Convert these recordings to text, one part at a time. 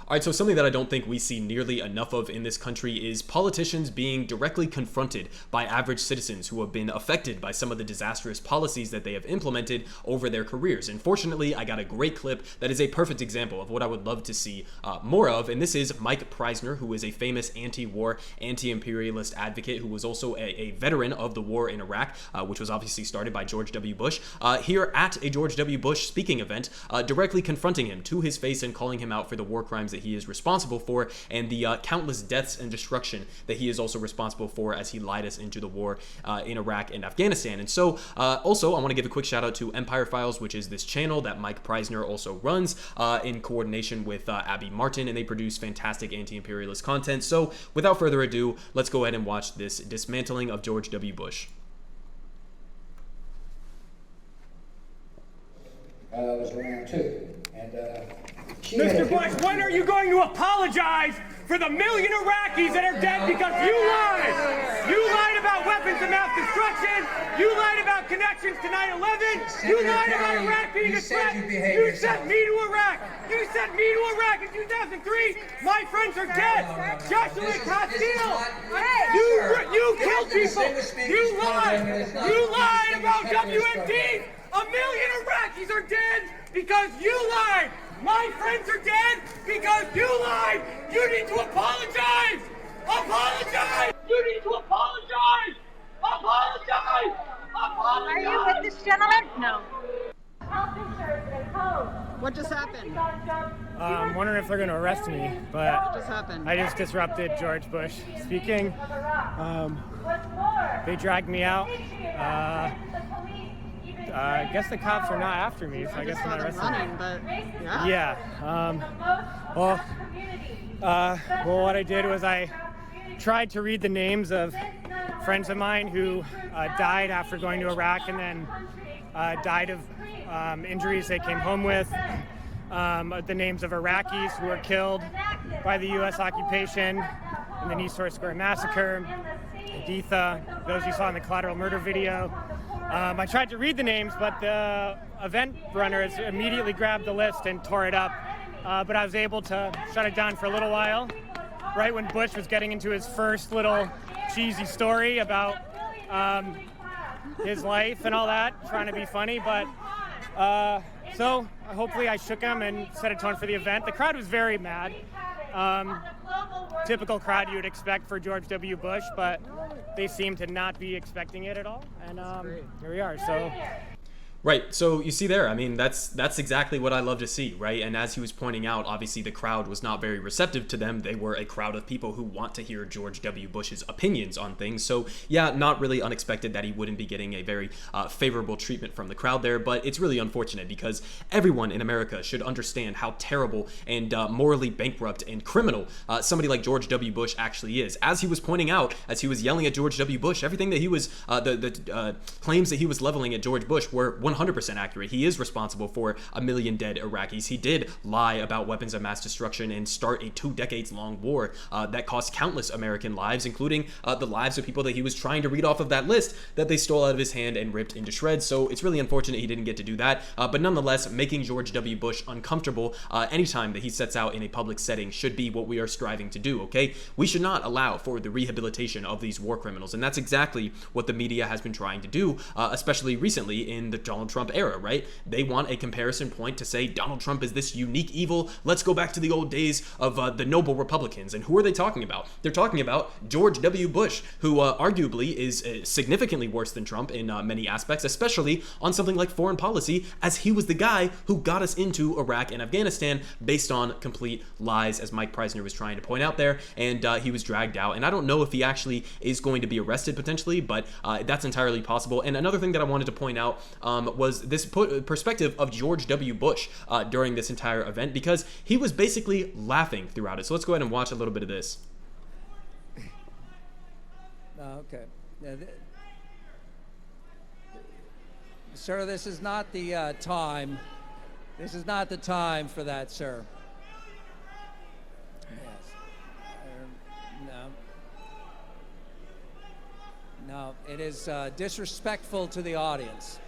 All right, so something that I don't think we see nearly enough of in this country is politicians being directly confronted by average citizens who have been affected by some of the disastrous policies that they have implemented over their careers. And fortunately, I got a great clip that is a perfect example of what I would love to see more of. And this is Mike Prysner, who is a famous anti-war, anti-imperialist advocate who was also a veteran of the war in Iraq, which was obviously started by George W. Bush, here at a George W. Bush speaking event, directly confronting him to his face and calling him out for the war crimes that he is responsible for and the countless deaths and destruction that he is also responsible for as he led us into the war in Iraq and Afghanistan. And so also I want to give a quick shout out to Empire Files, which is this channel that Mike Prysner also runs in coordination with Abby Martin, and they produce fantastic anti-imperialist content. So without further ado, let's go ahead and watch this dismantling of George W. Bush. Was around too. And Mr. Bush, when are you going to apologize for the million Iraqis that are dead because you lied? You lied about weapons of mass destruction. You lied about connections to 9/11. You lied about Iraq being a threat. You sent me to Iraq. You sent me to Iraq in 2003. My friends are dead. Joshua Castile. You killed people. You lied. You lied about WMD. A million Iraqis are dead because you lied. My friends are dead because you lied. You need to apologize. Apologize. You need to apologize. Apologize. Apologize. Are you with this gentleman? No. What just happened? I'm wondering if they're going to arrest me, but What just happened? I just disrupted George Bush speaking. They dragged me out. I guess the cops are not after me, so I guess they're not them arresting me. running, but yeah. Yeah. Well, what I did was I tried to read the names of friends of mine who died after going to Iraq and then died of injuries they came home with. The names of Iraqis who were killed by the U.S. occupation in the Nisour Square massacre, Haditha, those you saw in the collateral murder video. I tried to read the names, but the event runners immediately grabbed the list and tore it up. But I was able to shut it down for a little while, right when Bush was getting into his first little cheesy story about his life and all that, trying to be funny. But so hopefully I shook him and set a tone for the event. The crowd was very mad. Typical crowd you would expect for George W. Bush, but they seem to not be expecting it at all. And here we are. So. Right, so you see there, I mean, that's exactly what I love to see, right? And as he was pointing out, obviously the crowd was not very receptive to them. They were a crowd of people who want to hear George W. Bush's opinions on things. So yeah, not really unexpected that he wouldn't be getting a very favorable treatment from the crowd there, but it's really unfortunate because everyone in America should understand how terrible and morally bankrupt and criminal somebody like George W. Bush actually is. As he was pointing out, as he was yelling at George W. Bush, everything that he was, the claims that he was leveling at George Bush were 100% accurate. He is responsible for a million dead Iraqis. He did lie about weapons of mass destruction and start a 2 decades long war that cost countless American lives, including the lives of people that he was trying to read off of that list that they stole out of his hand and ripped into shreds. So it's really unfortunate he didn't get to do that. But nonetheless, making George W. Bush uncomfortable anytime that he sets out in a public setting should be what we are striving to do, okay? We should not allow for the rehabilitation of these war criminals, and that's exactly what the media has been trying to do, especially recently in the Donald Trump era, right? They want a comparison point to say Donald Trump is this unique evil. Let's go back to the old days of the noble Republicans. And who are they talking about? They're talking about George W. Bush, who arguably is significantly worse than Trump in many aspects, especially on something like foreign policy, as he was the guy who got us into Iraq and Afghanistan based on complete lies, as Mike Prysner was trying to point out there, and he was dragged out. And I don't know if he actually is going to be arrested potentially, but that's entirely possible. And another thing that I wanted to point out was this perspective of George W. Bush during this entire event, because he was basically laughing throughout it. So let's go ahead and watch a little bit of this. Okay. Sir, this is not the time. This is not the time for that, sir. Yes. No, it is disrespectful to the audience.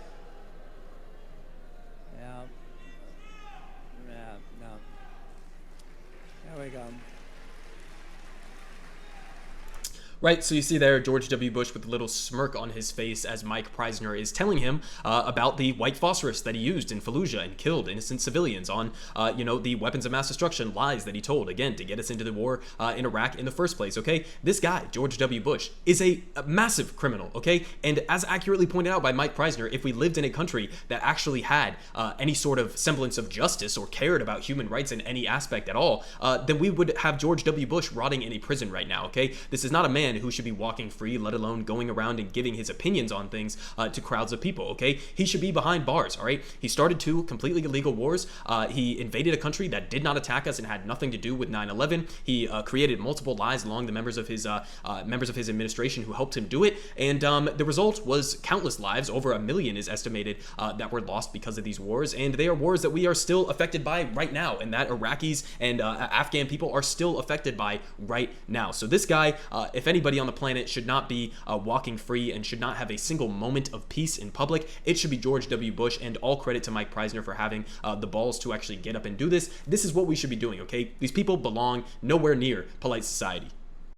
Right, so you see there George W. Bush with a little smirk on his face as Mike Prysner is telling him about the white phosphorus that he used in Fallujah and killed innocent civilians, on, the weapons of mass destruction lies that he told, again, to get us into the war in Iraq in the first place, okay? This guy, George W. Bush, is a massive criminal, okay? And as accurately pointed out by Mike Prysner, if we lived in a country that actually had any sort of semblance of justice or cared about human rights in any aspect at all, then we would have George W. Bush rotting in a prison right now, okay? This is not a man who should be walking free, let alone going around and giving his opinions on things to crowds of people, okay? He should be behind bars, all right? He started 2 completely illegal wars. He invaded a country that did not attack us and had nothing to do with 9/11. He created multiple lies along the members of his administration who helped him do it, and the result was countless lives. Over 1 million is estimated that were lost because of these wars, and they are wars that we are still affected by right now, and that Iraqis and Afghan people are still affected by right now. So this guy, if any anybody on the planet should not be walking free and should not have a single moment of peace in public. It should be George W. Bush, and all credit to Mike Prysner for having the balls to actually get up and do this. This is what we should be doing, okay? These people belong nowhere near polite society.